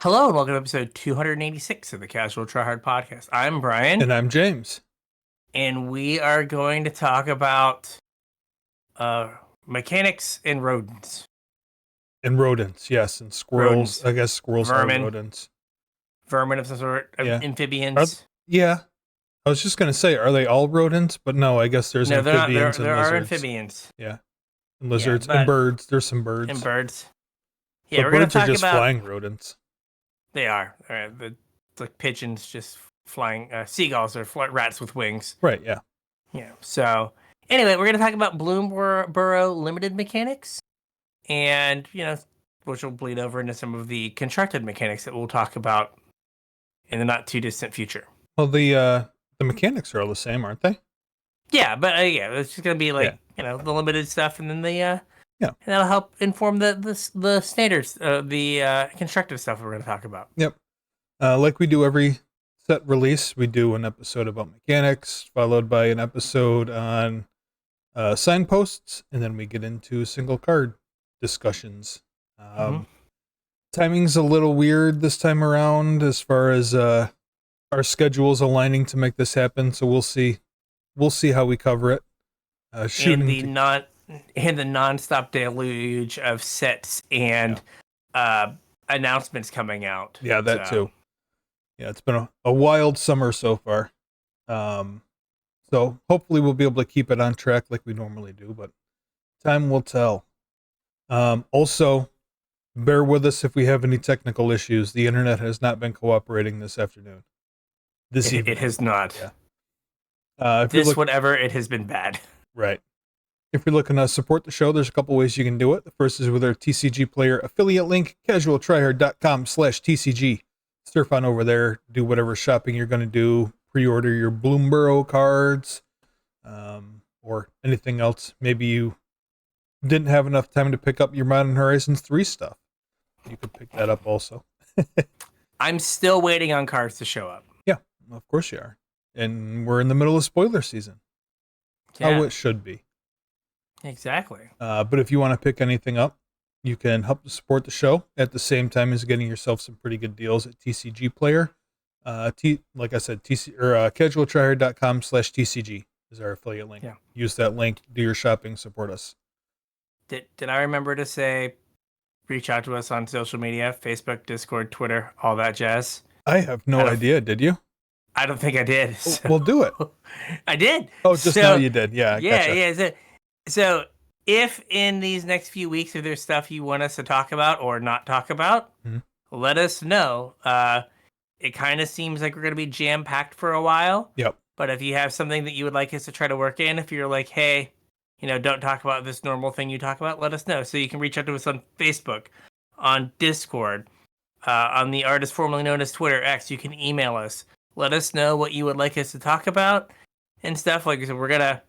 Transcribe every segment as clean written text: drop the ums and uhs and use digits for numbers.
Hello and welcome to episode 286 of the Casual Tryhard podcast. I'm Brian, And I'm James. and we are going to talk about uh, mechanics and rodents. And rodents, yes. And squirrels. Rodents, I guess squirrels are vermin, rodents. vermin of some sort, Yeah. amphibians. Yeah. I was just going to say, are they all rodents? But no, I guess there's No, they're not. amphibians There and are lizards. amphibians. Yeah. And lizards but, and birds. There's some birds. And birds. Yeah, But we're going birds to are talk just about. flying rodents. They are. It's like pigeons just flying. Seagulls are rats with wings. Right, yeah. Yeah. So, anyway, we're going to talk about Bloomburrow limited mechanics. And, which will bleed over into some of the constructed mechanics that we'll talk about in the not too distant future. Well, the mechanics are all the same, aren't they? Yeah, but it's just gonna be like the limited stuff, and then and that'll help inform the standards, the constructive stuff we're gonna talk about. Yep. Like we do every set release, we do an episode about mechanics, followed by an episode on signposts, and then we get into single card discussions. Timing's a little weird this time around as far as our schedules aligning to make this happen, so we'll see how we cover it. And the non-stop deluge of sets and announcements coming out. Yeah, that too. Yeah, it's been a wild summer so far. So hopefully we'll be able to keep it on track like we normally do, but time will tell. Also, bear with us if we have any technical issues. The internet has not been cooperating this afternoon. This evening. It has not. Yeah. Whatever, it has been bad. Right. If you're looking to support the show, there's a couple ways you can do it. The first is with our TCG player affiliate link, CasualTryHard.com/TCG. Surf on over there, do whatever shopping you're going to do, pre-order your Bloomburrow cards, or anything else. Maybe you didn't have enough time to pick up your Modern Horizons 3 stuff. You could pick that up also. I'm still waiting on cards to show up. Yeah, of course you are. And we're in the middle of spoiler season. Yeah. How it should be. Exactly. But if you want to pick anything up, you can help to support the show at the same time as getting yourself some pretty good deals at TCG Player. Like I said, CasualTryHard.com/TCG is our affiliate link. Yeah. Use that link, do your shopping, support us. Did I remember to say reach out to us on social media, Facebook, Discord, Twitter, all that jazz? I have no idea. Did you? I don't think I did. So. Well, do it. I did. Oh, just now you did. Yeah. Yeah. Gotcha. Yeah. So if in these next few weeks, if there's stuff you want us to talk about or not talk about, let us know. It kind of seems like we're going to be jam-packed for a while. Yep. But if you have something that you would like us to try to work in, if you're like, hey, don't talk about this normal thing you talk about, let us know. So you can reach out to us on Facebook, on Discord, on the artist formerly known as Twitter X. You can email us. Let us know what you would like us to talk about and stuff. Like I said,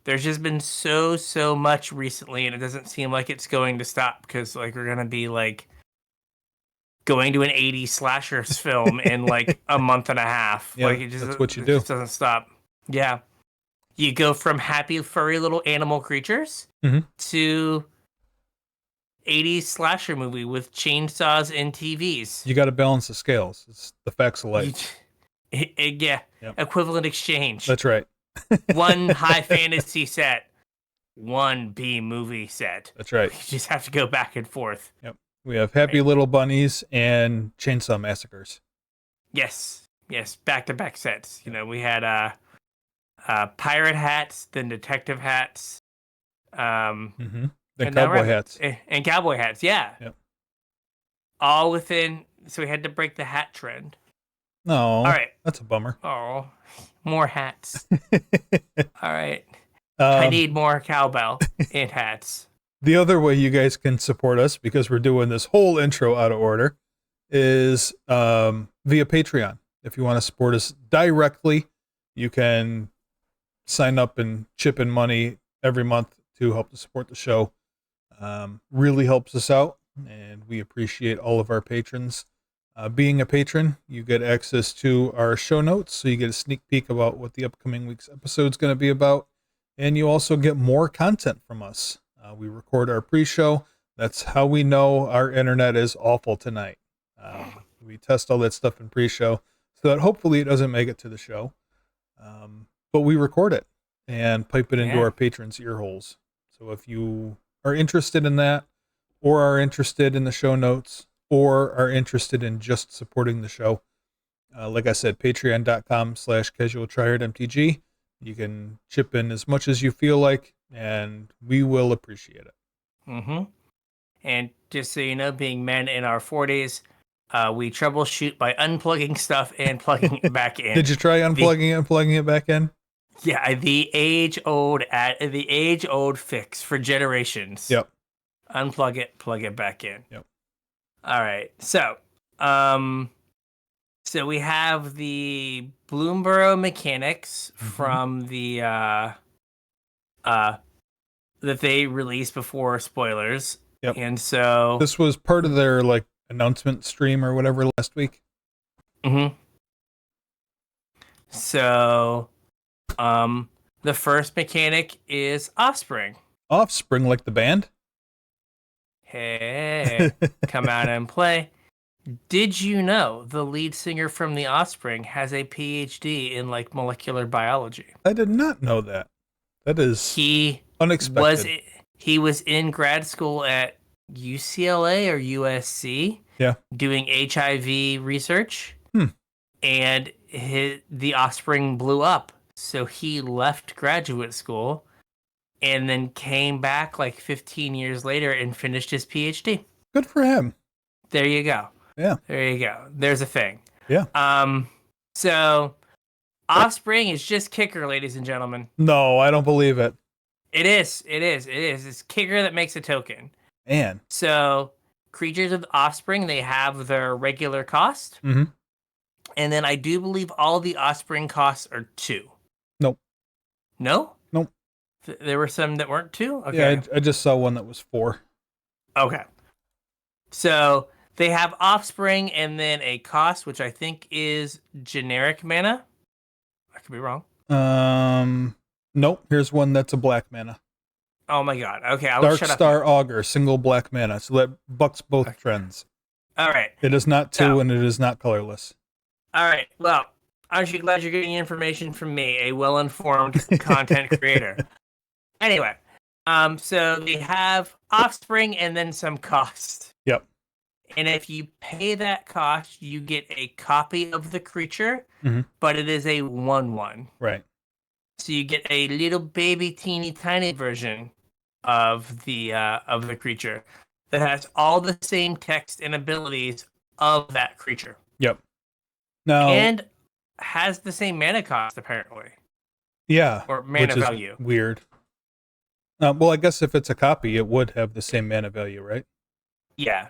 there's just been so much recently, and it doesn't seem like it's going to stop because we're going to be going to an 80s slashers film in a month and a half. Yeah, that's what you do. It just doesn't stop. Yeah. You go from happy, furry little animal creatures to 80s slasher movie with chainsaws and TVs. You got to balance the scales. It's the facts of life. Yeah. Yep. Equivalent exchange. That's right. One high fantasy set, one B movie set. That's right. You just have to go back and forth. Yep. We have Happy Little Bunnies and Chainsaw Massacres. Yes. Back-to-back sets. We had pirate hats, then detective hats, then cowboy hats. And cowboy hats, yeah. Yep. All within. So we had to break the hat trend. No. All right. That's a bummer. Oh, more hats. All right. I need more cowbell and hats. The other way you guys can support us, because we're doing this whole intro out of order, is via Patreon. If you want to support us directly, you can sign up and chip in money every month to help to support the show. Really helps us out, and we appreciate all of our patrons. Being a patron, you get access to our show notes, so you get a sneak peek about what the upcoming week's episode is going to be about, and you also get more content from us. We record our pre-show. That's how we know our internet is awful tonight. We test all that stuff in pre-show so that hopefully it doesn't make it to the show. But we record it and pipe it into our patrons' ear holes. So if you are interested in that, or are interested in the show notes, or are interested in just supporting the show, like I said, patreon.com/CasualTryHardMTG. You can chip in as much as you feel like, and we will appreciate it. Mm-hmm. And just so you know, being men in our 40s, we troubleshoot by unplugging stuff and plugging it back in. Did you try unplugging it and plugging it back in? Yeah, the age-old fix for generations. Yep. Unplug it, plug it back in. Yep. All right. So we have the Bloomburrow mechanics from the that they released before spoilers. Yep. And so this was part of their like announcement stream or whatever last week. Mm-hmm. So the first mechanic is Offspring. Offspring, like the band? Hey, come out and play. Did you know the lead singer from The Offspring has a PhD in like molecular biology? I did not know that. That is unexpected. He was in grad school at UCLA or USC, doing HIV research, and The Offspring blew up. So he left graduate school and then came back like 15 years later and finished his PhD. Good for him. There you go. Yeah. There you go. There's a thing. Yeah. So Offspring is just kicker, ladies and gentlemen. No, I don't believe it. It is. It's kicker that makes a token. Man. So creatures of Offspring, they have their regular cost. Mm-hmm. And then I do believe all the Offspring costs are 2. Nope. No? Nope. There were some that weren't 2? Okay. Yeah, I just saw one that was 4. Okay. So they have Offspring and then a cost, which I think is generic mana. I could be wrong. Nope. Here's one that's a black mana. Oh my god. Okay, I will shut up. Darkstar Augur, single black mana. So that bucks both trends. All right. It is not 2 and it is not colorless. All right. Well, aren't you glad you're getting information from me, a well-informed content creator? Anyway, so they have Offspring and then some cost. Yep. And if you pay that cost, you get a copy of the creature, Mm-hmm. but it is a 1/1. Right. So you get a little baby, teeny tiny version of the creature that has all the same text and abilities of that creature. Yep. Now, and has the same mana cost apparently. Yeah. Or mana value. Weird. Well, I guess if it's a copy, it would have the same mana value, right? Yeah.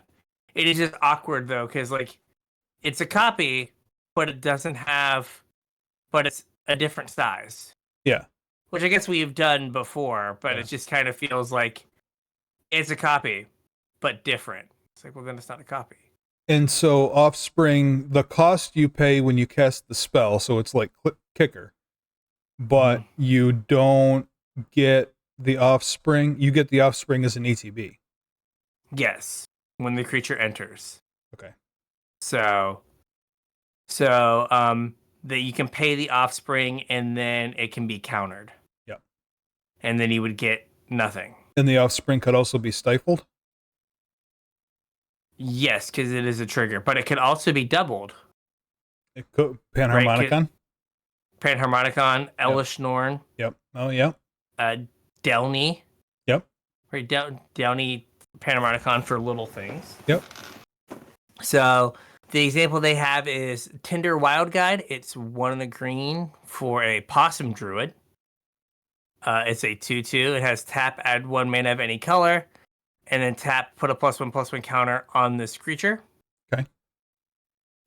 It is just awkward though, because like it's a copy, but it doesn't have, but it's a different size. Yeah. Which I guess we've done before, but it just kind of feels like it's a copy, but different. It's like, well, then it's not a copy. And so Offspring, the cost you pay when you cast the spell, so it's like kicker, but you don't get the Offspring. You get the Offspring as an ETB. Yes, when the creature enters. Okay. So that you can pay the Offspring and then it can be countered. Yep. And then you would get nothing. And the Offspring could also be stifled? Yes, because it is a trigger, but it could also be doubled. It could Panharmonicon? Right? Panharmonicon, Elish Norn. Yep. Oh, yeah. Delny. Yep. Right, Delny Panharmonicon for little things. Yep. So the example they have is Tinder Wild Guide. It's 1 in the green for a Possum Druid. It's a 2/2. It has tap, add 1 mana of any color, and then tap, put a +1/+1 counter on this creature. Okay.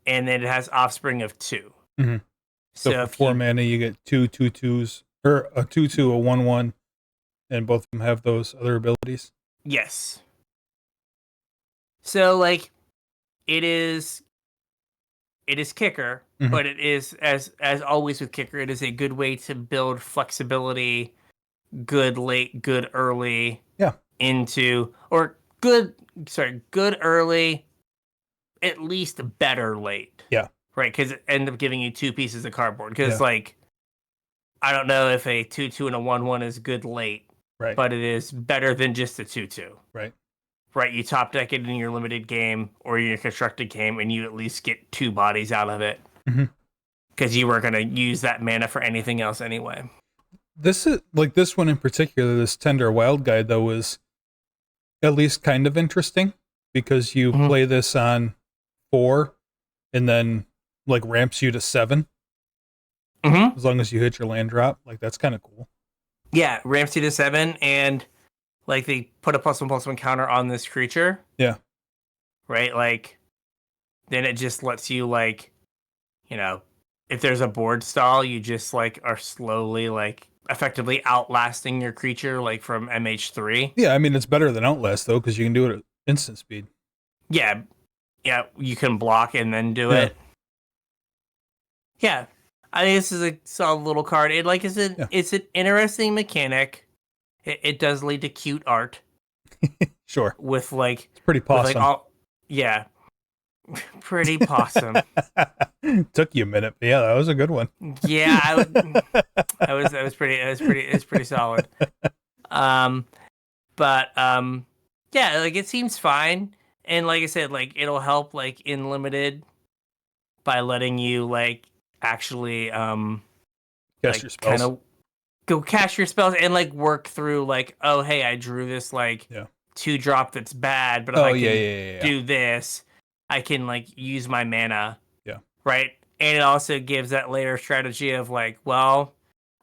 And then it has Offspring of 2. Mm-hmm. So for 4 mana, you get 2 2/2s, or a 2/2, a 1/1, and both of them have those other abilities. Yes. So like, it is kicker, but it is as always with kicker, it is a good way to build flexibility, good late, good early, yeah, into or good early, at least better late. Yeah. Right, because it ended up giving you 2 pieces of cardboard. Because, Yeah. like, I don't know if a 2/2 and a 1/1 is good late, Right. but it is better than just a 2/2. Right. Right, you top deck it in your limited game or your constructed game, and you at least get 2 bodies out of it. Mm-hmm. Because you weren't going to use that mana for anything else anyway. This is like this one in particular, this Tender Wild Guide, though, is at least kind of interesting because you play this on 4 and then like ramps you to 7 as long as you hit your land drop. Like, that's kind of cool. Yeah, ramps you to 7, and like they put a +1/+1 counter on this creature. Yeah. Right, like then it just lets you, like, you know, if there's a board stall, you just like are slowly like effectively outlasting your creature like from MH3. Yeah, I mean, it's better than Outlast though, because you can do it at instant speed. Yeah, you can block and then do it. Yeah, I think this is a solid little card. It like it's an interesting mechanic. It does lead to cute art. Sure. With like it's pretty possum. Yeah. Pretty possum. Took you a minute, but yeah, that was a good one. Yeah, that was pretty solid. Yeah, like it seems fine, and like I said, like it'll help like in limited by letting you like actually cast like, your spells. kind of go cast your spells and like work through like, oh hey, I drew this like 2-drop that's bad, but if I can do this, I can like use my mana. Yeah. Right? And it also gives that layer strategy of like, well,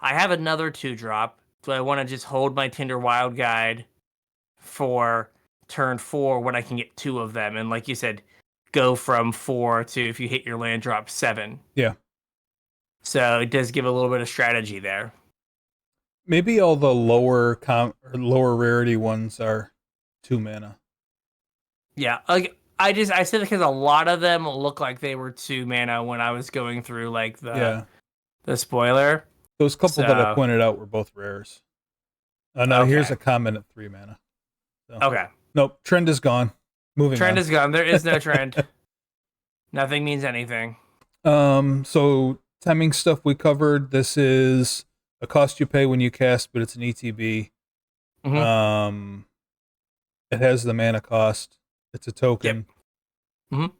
I have another 2-drop. Do I want to just hold my Tender Wild Guide for turn 4 when I can get 2 of them? And like you said, go from 4 to, if you hit your land drop, 7. Yeah. So it does give a little bit of strategy there. Maybe all the lower rarity ones are 2 mana. Yeah. Like I said it because a lot of them look like they were 2 mana when I was going through like the spoiler. Those couple that I pointed out were both rares. Now here's a comment at 3 mana. So. Okay. Nope. Trend is gone. Moving on. Trend is gone. There is no trend. Nothing means anything. So timing stuff we covered. This is a cost you pay when you cast, but it's an ETB. Mm-hmm. It has the mana cost. It's a token. Yep. Mm-hmm.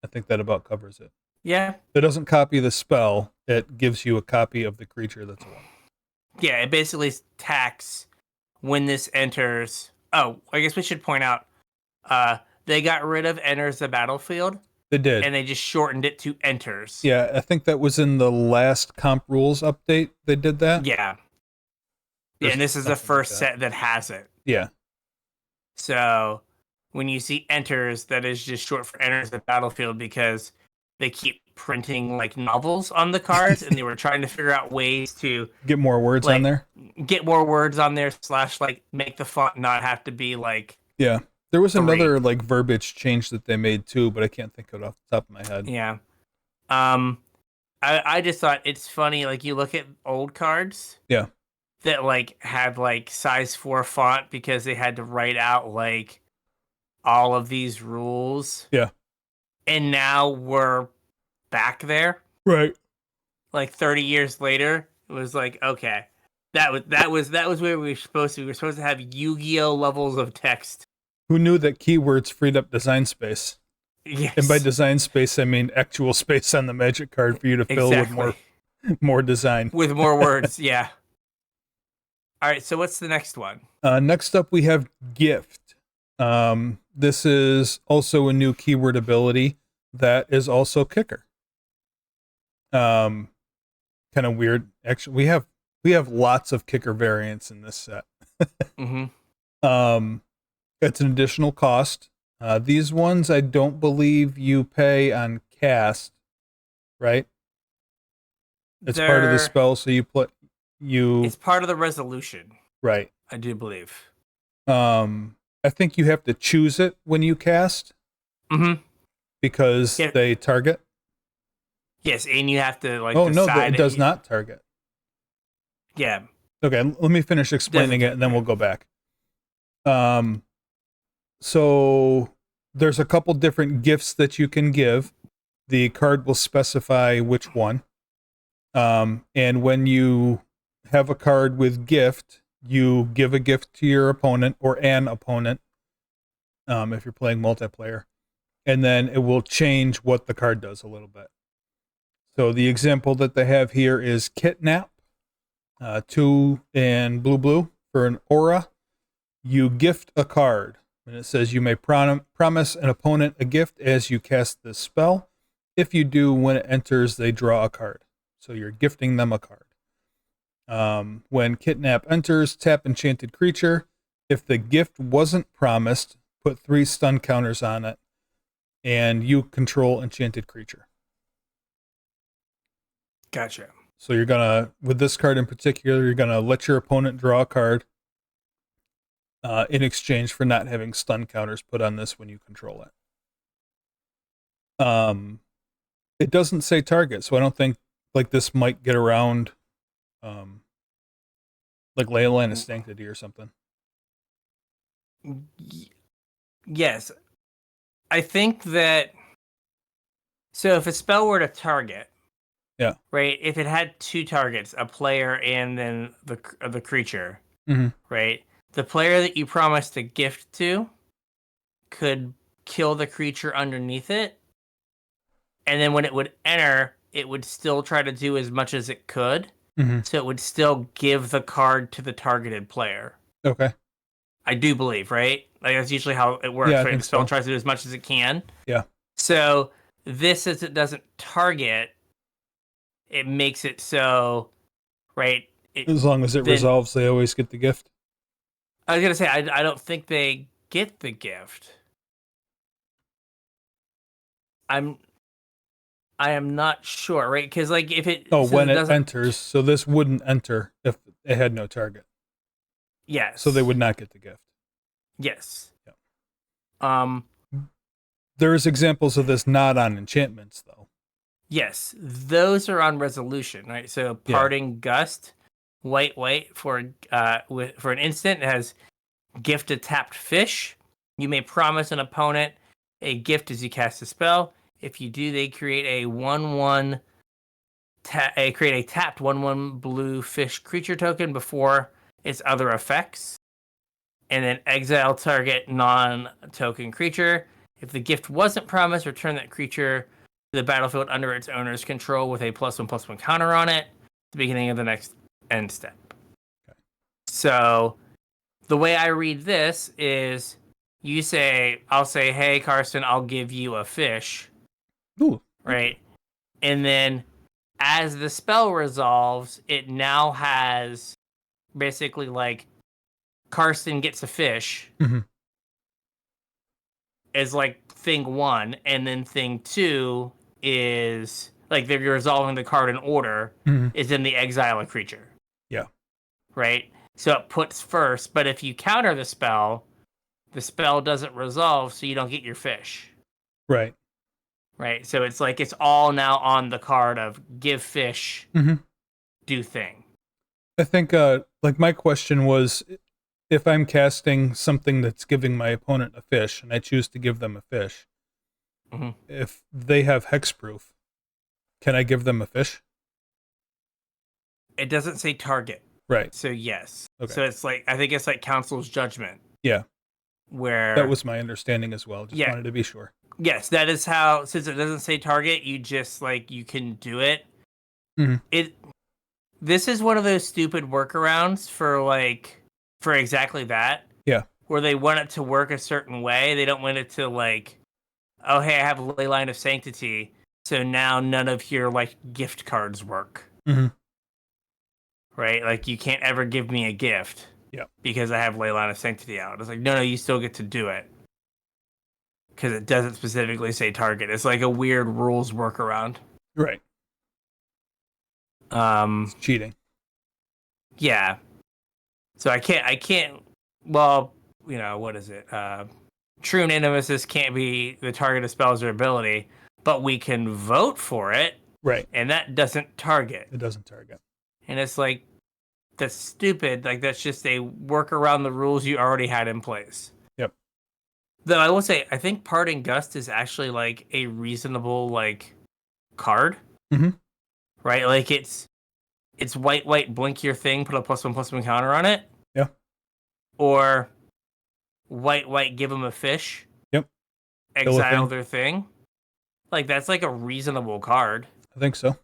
I think that about covers it. Yeah. It doesn't copy the spell. It gives you a copy of the creature that's a 1. Yeah, it basically tax when this enters. Oh, I guess we should point out, they got rid of enters the battlefield. They did. And they just shortened it to enters. Yeah, I think that was in the last comp rules update. They did that. Yeah. Yeah, and this is the first set that has it. Yeah. So when you see enters, that is just short for enters the battlefield because they keep printing like novels on the cards and they were trying to figure out ways to get more words on there. Get more words on there / like make the font not have to be like Yeah. There was another like verbiage change that they made too, but I can't think of it off the top of my head. Yeah. I just thought it's funny, like you look at old cards. Yeah. That like had like size 4 font because they had to write out like all of these rules. Yeah. And now we're back there. Right. Like 30 years later, it was like, okay. That was where we were supposed to be. We were supposed to have Yu-Gi-Oh levels of text. Who knew that keywords freed up design space? Yes. And by design space, I mean actual space on the magic card for you to fill with more design. With more words, yeah. All right, so what's the next one? Next up, we have Gift. This is also a new keyword ability that is also Kicker. Kind of weird. Actually, we have lots of Kicker variants in this set. Mm-hmm. It's an additional cost. These ones I don't believe you pay on cast, right? It's part of the spell, so it's part of the resolution. Right. I do believe. I think you have to choose it when you cast. Mm-hmm. Because they target. Yes, and you have to like. Oh no, it does not target. Yeah. Okay, let me finish explaining it, and then we'll go back. So there's a couple different gifts that you can give. The card will specify which one. And when you have a card with gift, you give a gift to your opponent or an opponent, if you're playing multiplayer, and then it will change what the card does a little bit. So the example that they have here is Kidnap, 2 and blue for an aura. You gift a card, and it says you may promise an opponent a gift as you cast this spell. If you do, when it enters, they draw a card. So you're gifting them a card. When Kidnap enters, tap enchanted creature. If the gift wasn't promised, put 3 stun counters on it, and you control enchanted creature. Gotcha. So you're gonna, with this card in particular, you're gonna let your opponent draw a card in exchange for not having stun counters put on this when you control it. It doesn't say target, so I don't think like this might get around like Leyline of Sanctity or something. Yes. I think that, so if a spell were to target, yeah, right, if it had 2 targets, a player and then the creature, right, the player that you promised a gift to could kill the creature underneath it, and then when it would enter, it would still try to do as much as it could, so it would still give the card to the targeted player. Okay. I do believe, right? Like that's usually how it works, Yeah, right? The spell tries to do as much as it can. Yeah. So this, as it doesn't target, it makes it so, right? As long as it resolves, they always get the gift. I was gonna say, I don't think they get the gift. I am not sure, right? Because like if it when it enters, so this wouldn't enter if it had no target. Yes. So they would not get the gift. Yes. Yeah. There's examples of this not on enchantments though. Yes, those are on resolution, right? So Parting Gust, white for an instant, it has gift a tapped fish. You may promise an opponent a gift as you cast a spell. If you do, they create a 1/1 create a tapped 1/1 blue fish creature token before its other effects, and then exile target non-token creature. If the gift wasn't promised, return that creature to the battlefield under its owner's control with a +1/+1 counter on it at the beginning of the next end step. Okay. So the way I read this is I'll say, hey, Carson, I'll give you a fish. Ooh. Right? And then as the spell resolves, it now has basically like Carson gets a fish is like thing 1, and then thing 2 is like they're resolving the card in order is in the exile a creature. Yeah. Right? So it puts first, but if you counter the spell doesn't resolve, so you don't get your fish. Right. Right. So it's like it's all now on the card of give fish, do thing. I think like my question was, if I'm casting something that's giving my opponent a fish and I choose to give them a fish, if they have hexproof, can I give them a fish? It doesn't say target. Right. So yes. Okay. So it's like, I think it's like Council's Judgment. Yeah. Where that was my understanding as well. Just wanted to be sure. Yes, that is how, since it doesn't say target, you just like, you can do it. This is one of those stupid workarounds for exactly that. Yeah. Where they want it to work a certain way. They don't want it to like, oh, hey, I have Leyline of Sanctity, so now none of your like gift cards work. Right? Like you can't ever give me a gift. Yeah. Because I have Leyline of Sanctity out. It's like, no, you still get to do it. Because it doesn't specifically say target. It's like a weird rules workaround. Right. It's cheating. Yeah. So I can't, well, you know, what is it? True Nemesis can't be the target of spells or ability, but we can vote for it. Right. And that doesn't target. It doesn't target. And it's like, that's stupid. Like, that's just a work around the rules you already had in place. Yep. Though I will say, I think Parting Gust is actually like a reasonable like card, Mm-hmm. right? Like it's white, white, blink your thing, put a +1/+1 counter on it, Yeah. or white, white, give them a fish, Yep. Kill a exile thing. their thing. Like that's like a reasonable card. I think so.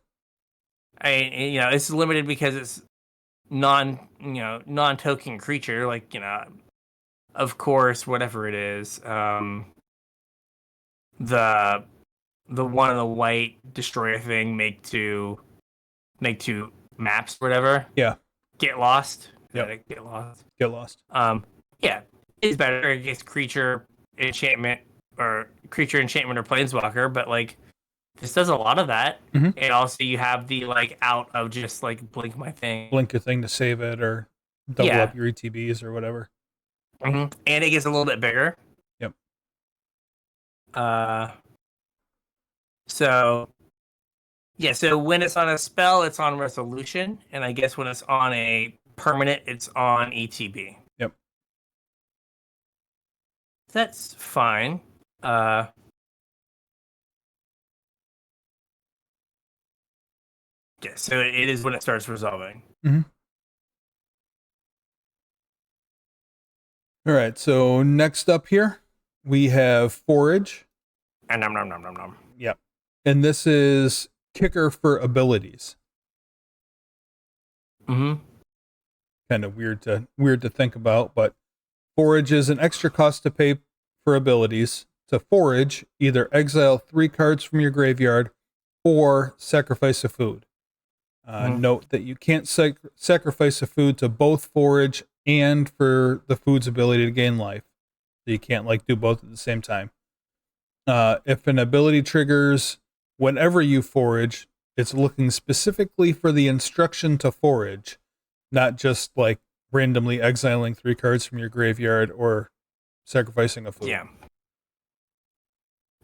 It's limited because it's non-token creature. Like of course, whatever it is, the one of the white destroyer thing make two maps, whatever. Yeah. Get lost. Is Yep. that it? Get lost. Get lost. Yeah, it's better against creature enchantment or planeswalker, but like this does a lot of that. Mhm. And also you have the like out of just like blink my thing. Blink your thing to save it, or double Yeah. up your ETBs or whatever. And it gets a little bit bigger. Yep. So yeah, so when it's on a spell, it's on resolution, and I guess when it's on a permanent, it's on ETB. Yep. That's fine. Yeah, so it is when it starts resolving. Mm-hmm. All right. So next up here, we have Forage. And nom. Yep. And this is kicker for abilities. Mm-hmm. Kind of weird to think about, but Forage is an extra cost to pay for abilities. To forage, either exile 3 cards from your graveyard or sacrifice a food. Note that you can't sacrifice a food to both forage and for the food's ability to gain life. So you can't like do both at the same time. If an ability triggers whenever you forage, it's looking specifically for the instruction to forage, not just like randomly exiling 3 cards from your graveyard or sacrificing a food. Yeah.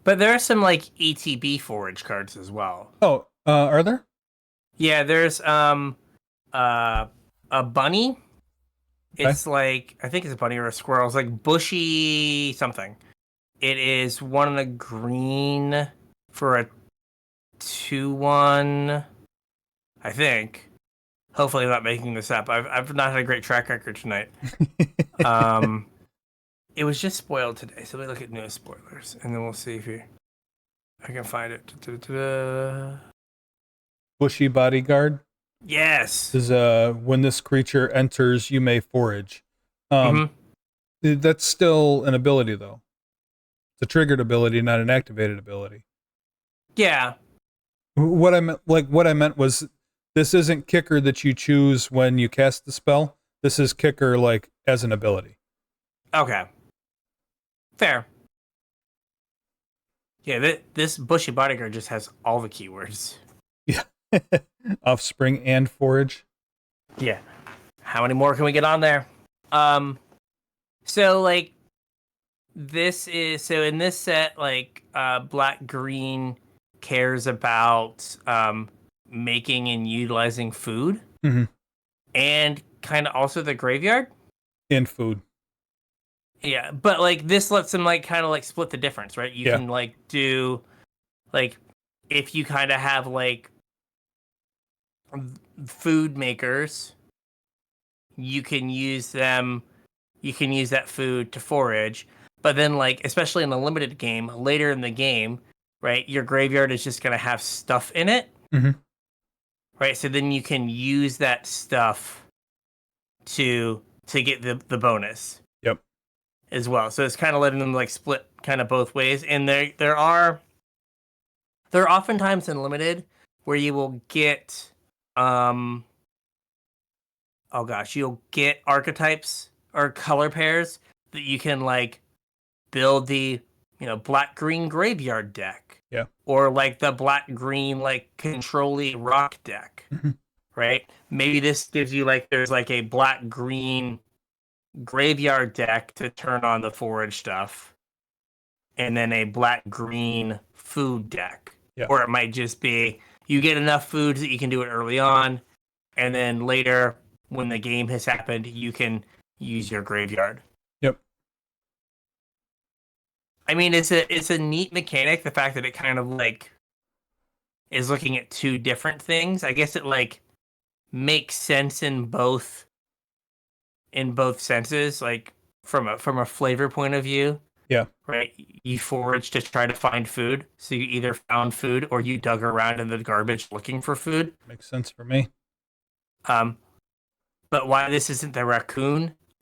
But there are some like ETB forage cards as well. Oh, are there? Yeah, there's a bunny. Okay. It's like I think it's a bunny or a squirrel. It's like bushy something. It is 1 and a green for a 2/1. I think. Hopefully, I'm not making this up. I've not had a great track record tonight. It was just spoiled today, so let me look at newest spoilers, and then we'll see if I can find it. Da-da-da-da. Bushy bodyguard. Yes. This is when this creature enters, you may forage. That's still an ability though. It's a triggered ability, not an activated ability. Yeah. What I meant was this isn't kicker that you choose when you cast the spell. This is kicker like as an ability. Okay. Fair. Yeah, this bushy bodyguard just has all the keywords. Yeah. Offspring and forage. Yeah. How many more can we get on there? So like this is so in this set, like black green cares about making and utilizing food. Mm-hmm. And kind of also the graveyard. And food. Yeah, but like this lets them like kind of like split the difference, right? You can like do like if you kind of have like food makers, you can use them. You can use that food to forage, but then like especially in a limited game, later in the game, right? Your graveyard is just gonna have stuff in it, right? So then you can use that stuff to get the bonus. Yep. As well. So it's kind of letting them like split kind of both ways. And there are oftentimes in limited where you will get you'll get archetypes or color pairs that you can like build the black green graveyard deck. Yeah. Or like the black green like control-y rock deck. Right? Maybe this gives you like there's like a black green graveyard deck to turn on the forage stuff, and then a black green food deck. Or it might just be you get enough foods that you can do it early on, and then later when the game has happened you can use your graveyard. Yep. I mean, it's a neat mechanic. The fact that it kind of like is looking at two different things. I guess it like makes sense in both senses. Like from a flavor point of view, Yeah, right? You forage to try to find food, so you either found food or you dug around in the garbage looking for food. makes sense for me. Um, but why this isn't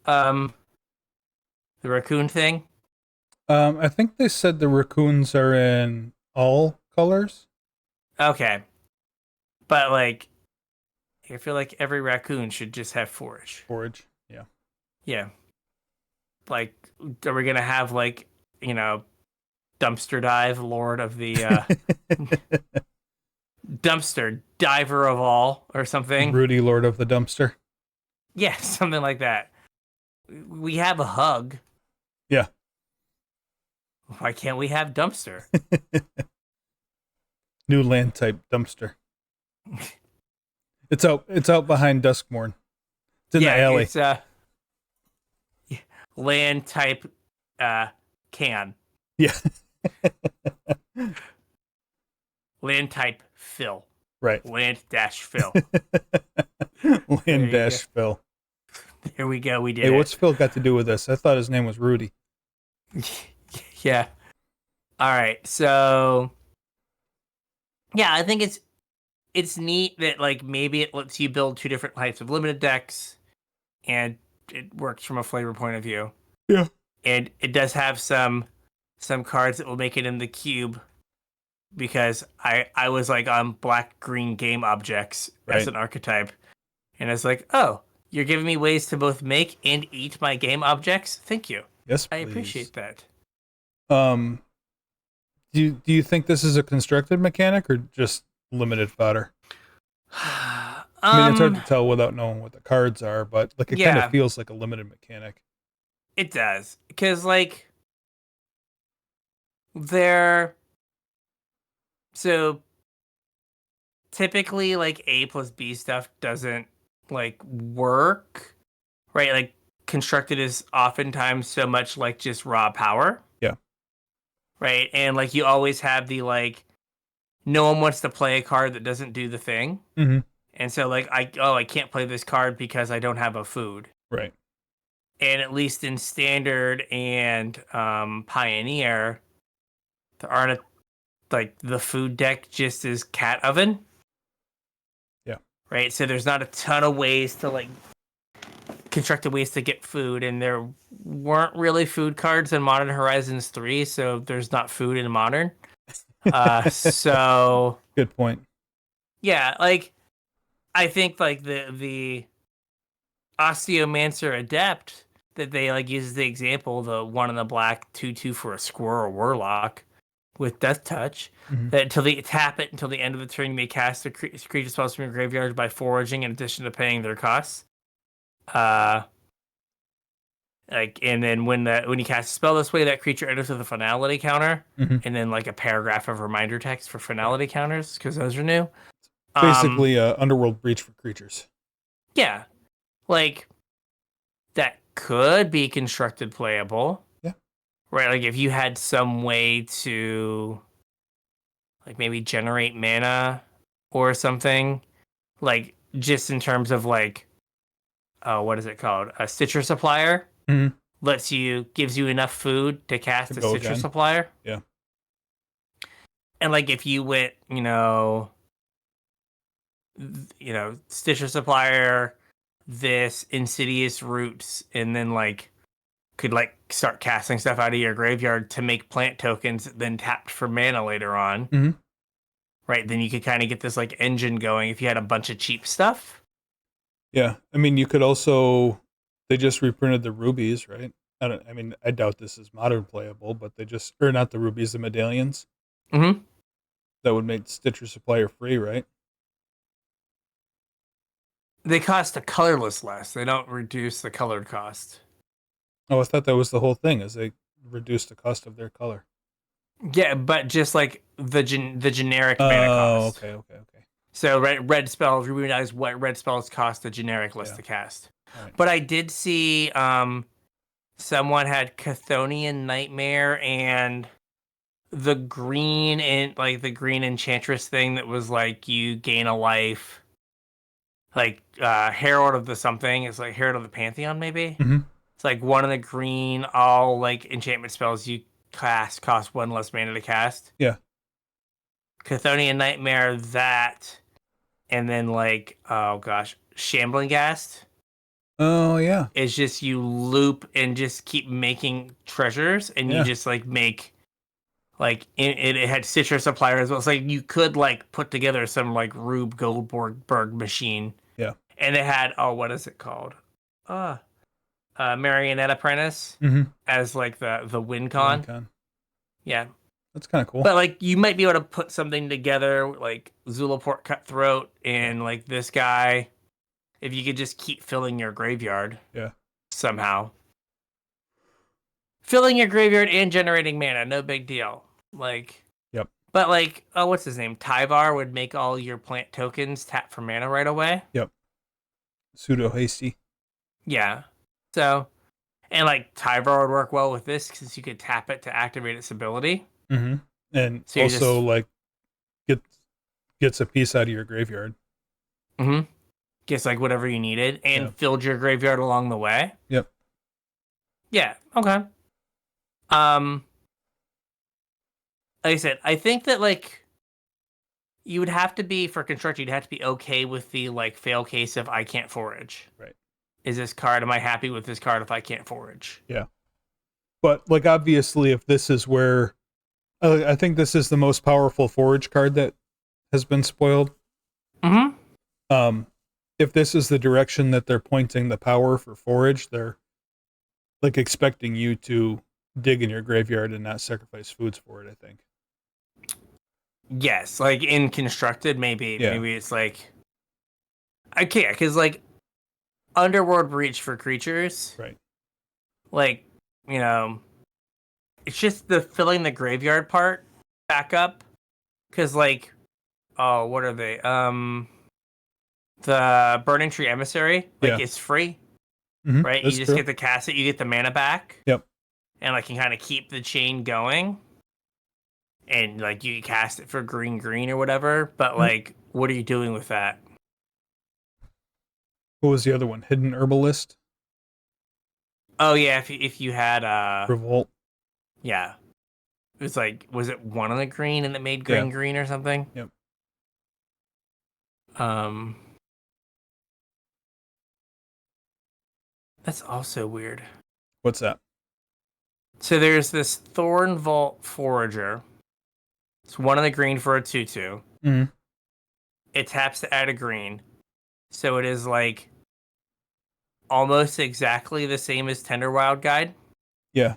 um, the raccoon thing? I think they said the raccoons are in all colors. Okay, but like I feel like every raccoon should just have forage. Forage. Yeah. Yeah, like are we gonna have like you know dumpster dive, lord of the dumpster diver of all, or something? Rudy, Lord of the Dumpster. Yeah, something like that. We have a hug. Yeah. Why can't we have dumpster? New land type dumpster. It's out behind Duskmorn. It's in the alley. It's land type can. Yeah. Land type fill. Right. Land dash fill. Land dash Phil. There we go. We did Hey, it. what's Phil got to do with this? I thought his name was Rudy. Yeah. All right. So yeah, I think it's neat that like maybe it lets you build two different types of limited decks, and it works from a flavor point of view. Yeah. And it does have some cards that will make it in the cube, because I was like on black green game objects as Right. an archetype, and it's like, oh, you're giving me ways to both make and eat my game objects. Thank you. Yes, I please. appreciate that. Do you think this is a constructed mechanic or just limited fodder? I mean, it's hard to tell without knowing what the cards are, but like it kind Yeah. of feels like a limited mechanic. It does, because like they're so typically like A plus B stuff doesn't like work, right? Like constructed is oftentimes so much like just raw power. Yeah. Right, and like you always have the like no one wants to play a card that doesn't do the thing. Mm-hmm. And so like I can't play this card because I don't have a food. Right. And at least in standard and pioneer, there aren't like the food deck just is cat oven. Yeah. Right. So there's not a ton of ways to like constructed ways to get food, and there weren't really food cards in Modern Horizons 3, so there's not food in Modern. So Good point. yeah, like I think like the Osteomancer Adept that they like use as the example, the one in the black 2/2 for a squirrel warlock with Death Touch, Mhm. that until they tap it until the end of the turn, you may cast a creature spells from your graveyard by foraging in addition to paying their costs. Like, and then when you cast a spell this way, that creature enters with a finality counter, Mhm. and then like a paragraph of reminder text for finality counters, because those are new. Basically, Underworld Breach for creatures. Yeah, like that could be constructed playable. Yeah. Right, like if you had some way to like maybe generate mana or something, like just in terms of like what is it called? A Stitcher Supplier. Mhm. Gives you enough food to cast To a go Stitcher again. Supplier. Yeah. And like if you went, Stitcher Supplier, this Insidious Roots, and then like could like start casting stuff out of your graveyard to make plant tokens, then tapped for mana later on. Mhm. Right, then you could kind of get this like engine going if you had a bunch of cheap stuff. Yeah. I mean, you could also. They just reprinted the rubies, right? I doubt this is modern playable, but or not the rubies, the medallions. Mm-hmm. That would make Stitcher Supplier free, right? They cost a colorless less. They don't reduce the colored cost. Oh, I thought that was the whole thing, is they reduced the cost of their color. Yeah, but just like the generic mana cost. Okay. So red spells, we realize what red spells cost the generic list Yeah. to cast. Right. But I did see someone had Chthonian Nightmare and the green and like the green enchantress thing that was like you gain a life. Like Herald of the something. It's like Herald of the Pantheon, maybe. Mm-hmm. It's like one of the green all like enchantment spells you cast cost one less mana to cast. Yeah. Chthonian Nightmare, that, and then like oh gosh, Shambling Ghast Oh yeah. is just you loop and just keep making treasures, and you Yeah. just like make like it had citrus supplier as well. It's like you could like put together some like Rube Goldberg machine. Yeah. And it had what is it called? Uh Marionette Apprentice Mm-hmm. as like the win con. WinCon. Yeah. That's kind of cool. But like you might be able to put something together like Zulaport Cutthroat and like this guy if you could just keep filling your graveyard. Yeah. Somehow. Filling your graveyard and generating mana, no big deal. Like Yep. But like, what's his name? Tyvar would make all your plant tokens tap for mana right away. Yep. Pseudo hasty. Yeah. So, and like Tyvar would work well with this because you could tap it to activate its ability. Mm-hmm. And So also like gets a piece out of your graveyard. Mm-hmm. Gets like whatever you needed and filled your graveyard along the way. Yep. Yeah. Okay. Like I said, I think that like you would have to be for construction. You'd have to be okay with the like fail case of I can't forage. Right. Is this card? Am I happy with this card if I can't forage? Yeah. But like obviously, if this is where I think this is the most powerful forage card that has been spoiled. Mm-hmm. If this is the direction that they're pointing the power for forage, they're like expecting you to dig in your graveyard and not sacrifice foods for it, I think. Yes, like in constructed, maybe it's like I can't because like Underworld Breach for creatures, right? Like it's just the filling the graveyard part back up because like what are they? The Burning Tree Emissary, like it's free, right? You just get to cast it, you get the mana back. Yep. And like can kind of keep the chain going. And like you cast it for green or whatever, but like what are you doing with that? What was the other one? Hidden Herbalist? Oh yeah, if you had Revolt. Yeah. It was like was it one on the green and it made green or something? Yep. That's also weird. What's that? So there's this Thorn Vault Forager. It's one on the green for a 2/2. Mm-hmm. It taps to add a green. So it is like almost exactly the same as Tender Wild Guide. Yeah.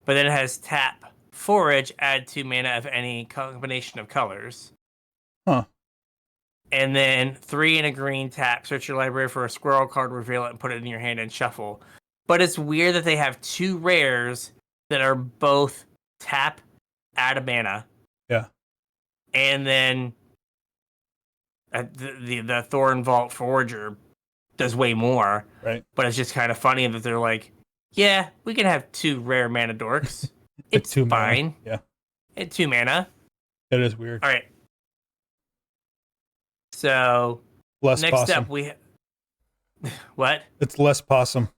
But then it has tap, forage, add 2 mana of any combination of colors. Huh. And then 3 and a green tap, search your library for a squirrel card, reveal it, and put it in your hand and shuffle. But it's weird that they have 2 rares that are both tap, add a mana. Yeah. And then the Thorn Vault Forager does way more. Right. But it's just kind of funny that they're like, yeah, we can have 2 rare mana dorks. It's 2 fine. Mana. Yeah. At 2 mana. It is weird. All right. So less next possum. up we what? It's less possum.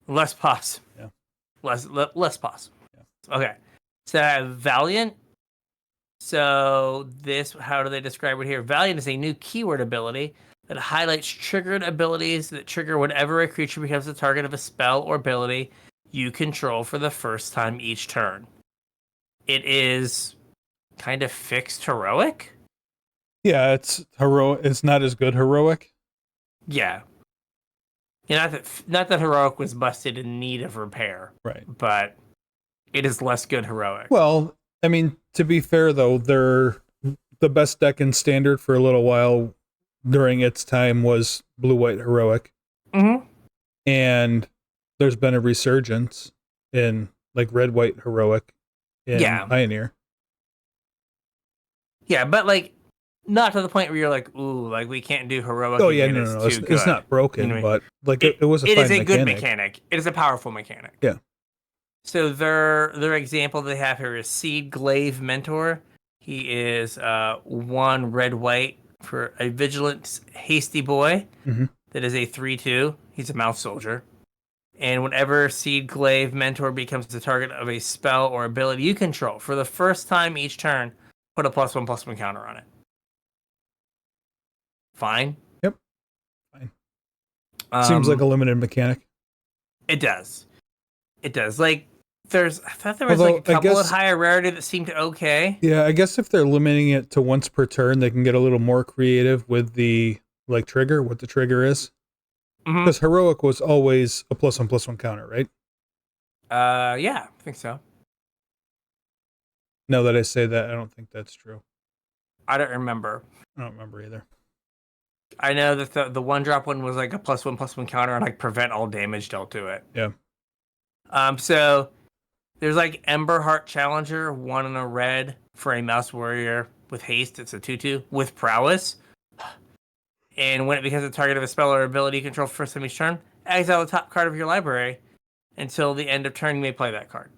Less possum. Yeah. Less possum. Yeah. Okay. So I have Valiant. So this, how do they describe it here? Valiant is a new keyword ability that highlights triggered abilities that trigger whenever a creature becomes the target of a spell or ability you control for the first time each turn. It is kind of fixed heroic. Yeah, it's heroic. It's not as good heroic. Yeah. Not that heroic was busted in need of repair. Right. But it is less good heroic. Well, I mean, to be fair though, they're the best deck in standard for a little while during its time was blue-white heroic. Mm-hmm. And there's been a resurgence in like red-white heroic in Pioneer. Yeah, but like not to the point where you're like, ooh, like we can't do heroic Oh yeah, again. no, It's no, too good. it's not broken, You know what I mean? but like it was a It is fine a good mechanic. mechanic. It is a powerful mechanic. Yeah. So their example they have here is Seed Glaive Mentor. He is 1 red white for a vigilant hasty boy. Mm-hmm. That is a 3/2. He's a mouth soldier. And whenever Seed Glaive Mentor becomes the target of a spell or ability you control, for the first time each turn, put a +1/+1 counter on it. Fine. Yep. Fine. Seems like a limited mechanic. It does. It does. Like, I thought there was Although, like a couple of higher rarity that seemed okay. Yeah, I guess if they're limiting it to once per turn, they can get a little more creative with the trigger, what the trigger is. Because heroic was always a +1/+1 counter, right? Yeah, I think so. Now that I say that, I don't think that's true. I don't remember. I don't remember either. I know that the 1-drop one was like a +1/+1 counter and like prevent all damage dealt to it. Yeah. So there's like Emberheart Challenger, 1 in a red for a Mouse Warrior with haste. It's a 2/2 with prowess. And when it becomes a target of a spell or ability you control for first time each turn, exile the top card of your library until the end of turn. You may play that card.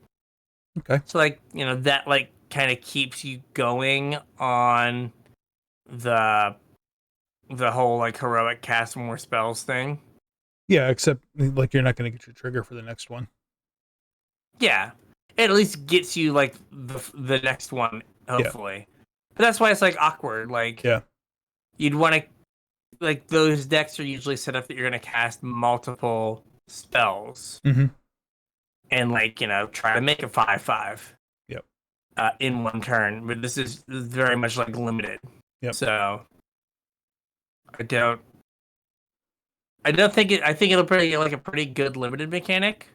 Okay. So like that like kind of keeps you going on the whole like heroic cast more spells thing. Yeah, except like you're not going to get your trigger for the next one. Yeah, it at least gets you like the next one hopefully. Yeah. But that's why it's like awkward. Like you'd want to like those decks are usually set up that you're going to cast multiple spells and like try to make a 5/5. Yep. In one turn, but this is very much like limited. Yep. So I don't think it. I think it'll be like a pretty good limited mechanic,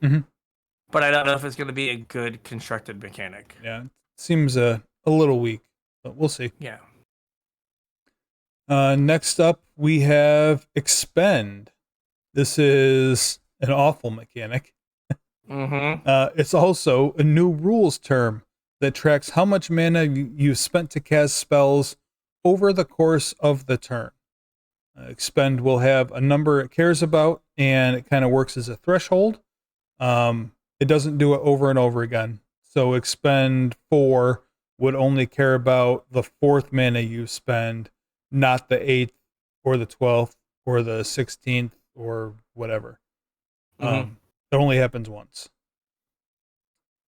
but I don't know if it's going to be a good constructed mechanic. Yeah, it seems a little weak, but we'll see. Yeah. Next up, we have Expend. This is an awful mechanic. It's also a new rules term that tracks how much mana you spent to cast spells over the course of the turn. Expend will have a number it cares about, and it kind of works as a threshold. It doesn't do it over and over again. So Expend 4 would only care about the 4th mana you spend, not the 8th or the 12th or the 16th or whatever. It only happens once.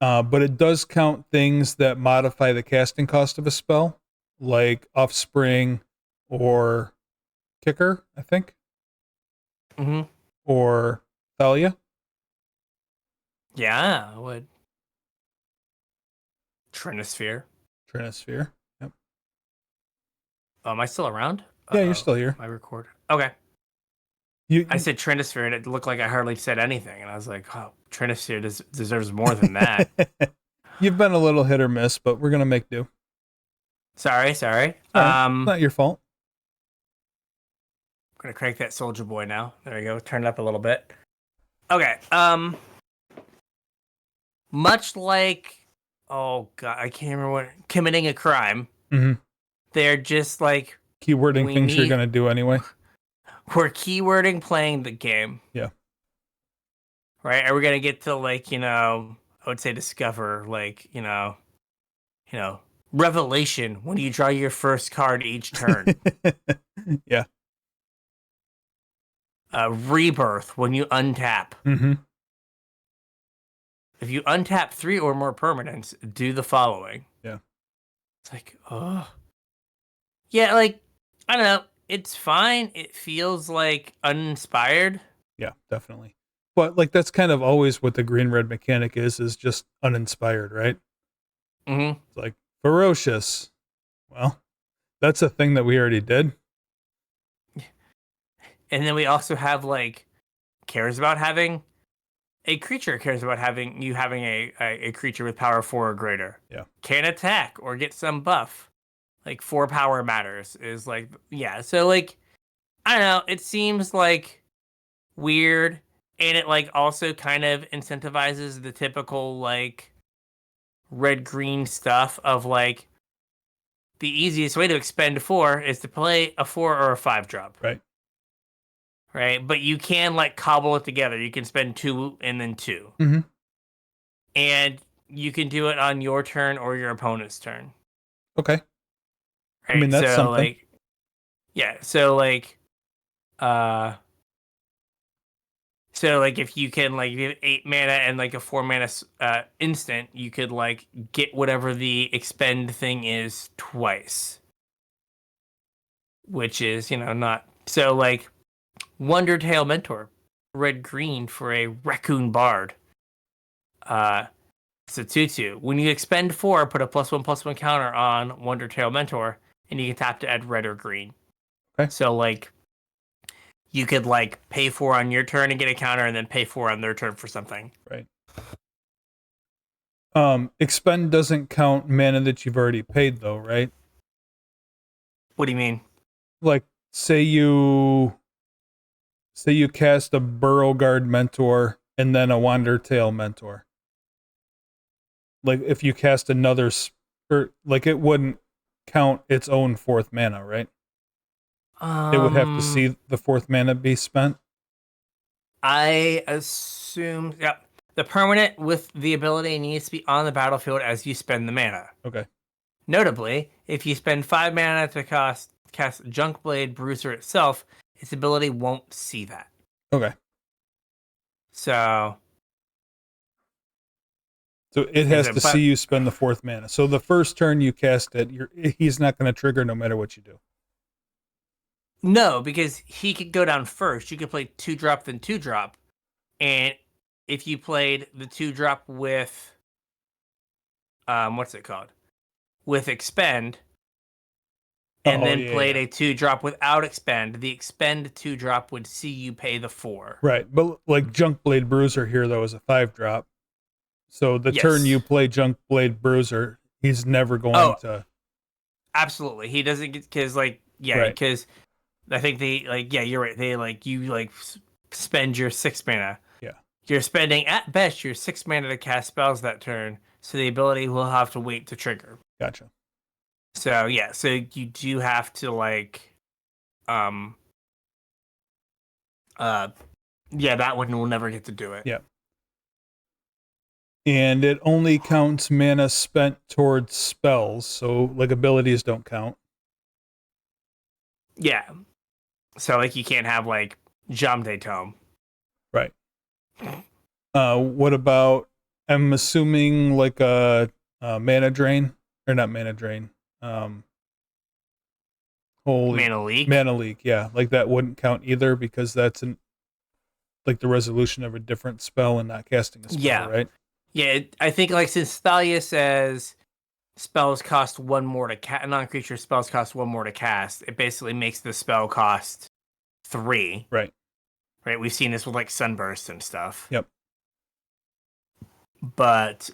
But it does count things that modify the casting cost of a spell, like Offspring or Kicker, I think. Or Thalia. Yeah, I would. Trinisphere. Yep. Am I still around? Yeah, you're still here. I record. Okay. I said Trinisphere, and it looked like I hardly said anything, and I was like, "Oh, Trinisphere deserves more than that." You've been a little hit or miss, but we're gonna make do. Sorry. It's not your fault. I'm gonna crank that Soldier Boy now. There we go. Turn it up a little bit. Okay. Much like, oh god, I can't remember what committing a crime. They're just like keywording things you're gonna do anyway. We're keywording playing the game. Yeah. Right? Are we gonna get to like, I would say discover, like, revelation when you draw your first card each turn. Yeah. Rebirth when you untap. If you untap 3 or more permanents, do the following. Yeah. It's like, oh. Yeah, like, I don't know. It's fine. It feels like uninspired. Yeah, definitely. But like that's kind of always what the green-red mechanic is just uninspired, right? It's like ferocious. Well, that's a thing that we already did. And then we also have like cares about having a creature having a creature with power 4 or greater. Yeah. Can attack or get some buff. Like 4 power matters is like, yeah. So like, I don't know. It seems like weird. And it like also kind of incentivizes the typical like red-green stuff of like the easiest way to expend 4 is to play a 4 or a 5 drop. Right. Right, but you can like cobble it together. You can spend 2 and then 2. Mm-hmm. And you can do it on your turn or your opponent's turn. Okay. Right? I mean, that's so something. like, yeah. So like, if you can like, if you have 8 mana and like a 4 mana instant, you could like get whatever the expend thing is twice, which is not so like Wondertail Mentor, red green for a Raccoon Bard. It's a 2/2. When you expend 4, put a +1/+1 counter on Wondertail Mentor, and you can tap to add red or green. Okay. So like, you could like pay 4 on your turn and get a counter, and then pay 4 on their turn for something. Right. Expend doesn't count mana that you've already paid, though, right? What do you mean? Like, say you cast a Burrowguard Mentor and then a Wandertail Mentor. Like, if you cast another, like, it wouldn't count its own 4th mana, right? It would have to see the 4th mana be spent. I assume, yep. The permanent with the ability needs to be on the battlefield as you spend the mana. Okay. Notably, if you spend 5 mana to cast Junkblade Bruiser itself, its ability won't see that. Okay. So it has to see you spend the 4th mana. So the first turn you cast it, he's not going to trigger no matter what you do. No, because he could go down first. You could play 2-drop, then 2-drop. And if you played the 2-drop with, what's it called? With Expend, and played a 2-drop without Expend, the Expend 2-drop would see you pay the 4. Right, but like Junkblade Bruiser here, though, is a 5-drop. So the turn you play Junkblade Bruiser, he's never going to... Absolutely. He doesn't get, because, like, because... I think you're right. They you spend your 6 mana. Yeah. You're spending at best your 6 mana to cast spells that turn, so the ability will have to wait to trigger. Gotcha. So so you do have to that one will never get to do it. Yeah. And it only counts mana spent towards spells, so like abilities don't count. Yeah. So, like, you can't have, like, Jamde Tome. Right. What about, I'm assuming, like, a mana drain? Or not mana drain. Mana Leak? Mana Leak, yeah. Like, that wouldn't count either because that's, like, the resolution of a different spell and not casting a spell, right? Yeah, I think, like, since Thalia says spells cost 1 more to cast, non-creature spells cost 1 more to cast, it basically makes the spell cost 3. Right. We've seen this with like Sunburst and stuff. Yep. But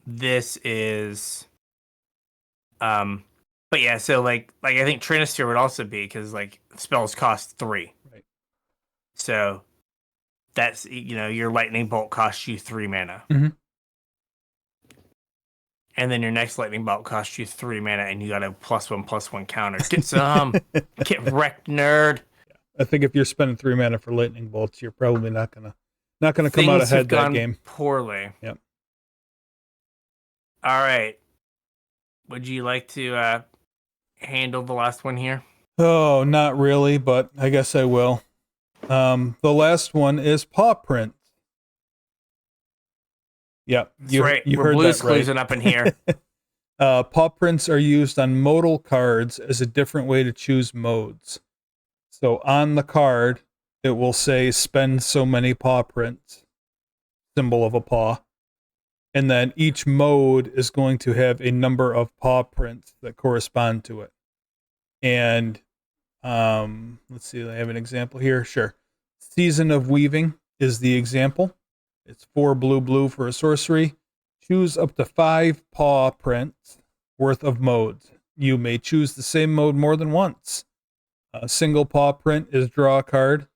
this is but yeah, so like I think Trinister would also be, because like spells cost 3. Right. So that's, your Lightning Bolt costs you 3 mana. Mm-hmm. And then your next Lightning Bolt costs you 3 mana, and you got a +1/+1 counter. Get some. Get wrecked, nerd. I think if you're spending 3 mana for Lightning Bolts, you're probably not gonna come out ahead that game. Poorly. Yep. All right. Would you like to handle the last one here? Oh, not really, but I guess I will. The last one is Paw Print. Yep, you heard that right. Up in here. Paw prints are used on modal cards as a different way to choose modes. So on the card, it will say spend so many paw prints, symbol of a paw. And then each mode is going to have a number of paw prints that correspond to it. And let's see, I have an example here. Sure. Season of Weaving is the example. It's 4 blue for a sorcery. Choose up to 5 paw prints worth of modes. You may choose the same mode more than once. A single paw print is draw a card.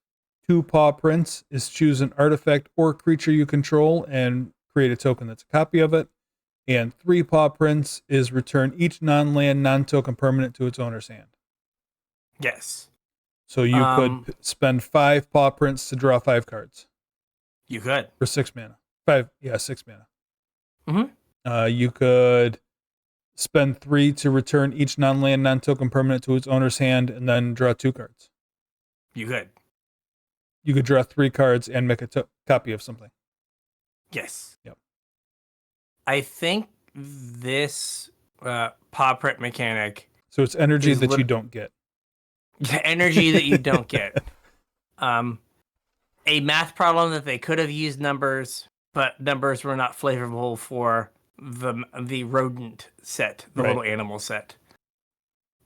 2 paw prints is choose an artifact or creature you control and create a token that's a copy of it. And 3 paw prints is return each non-land, non-token permanent to its owner's hand. Yes. So you could spend 5 paw prints to draw 5 cards. You could. For 6 mana. 6 mana. Mm-hmm. You could spend 3 to return each non-land, non-token permanent to its owner's hand, and then draw 2 cards. You could. You could draw 3 cards and make a copy of something. Yes. Yep. I think this paw print mechanic. So it's energy that you don't get. Energy that you don't get. A math problem that they could have used numbers, but numbers were not flavorful for the rodent set, the little animal set.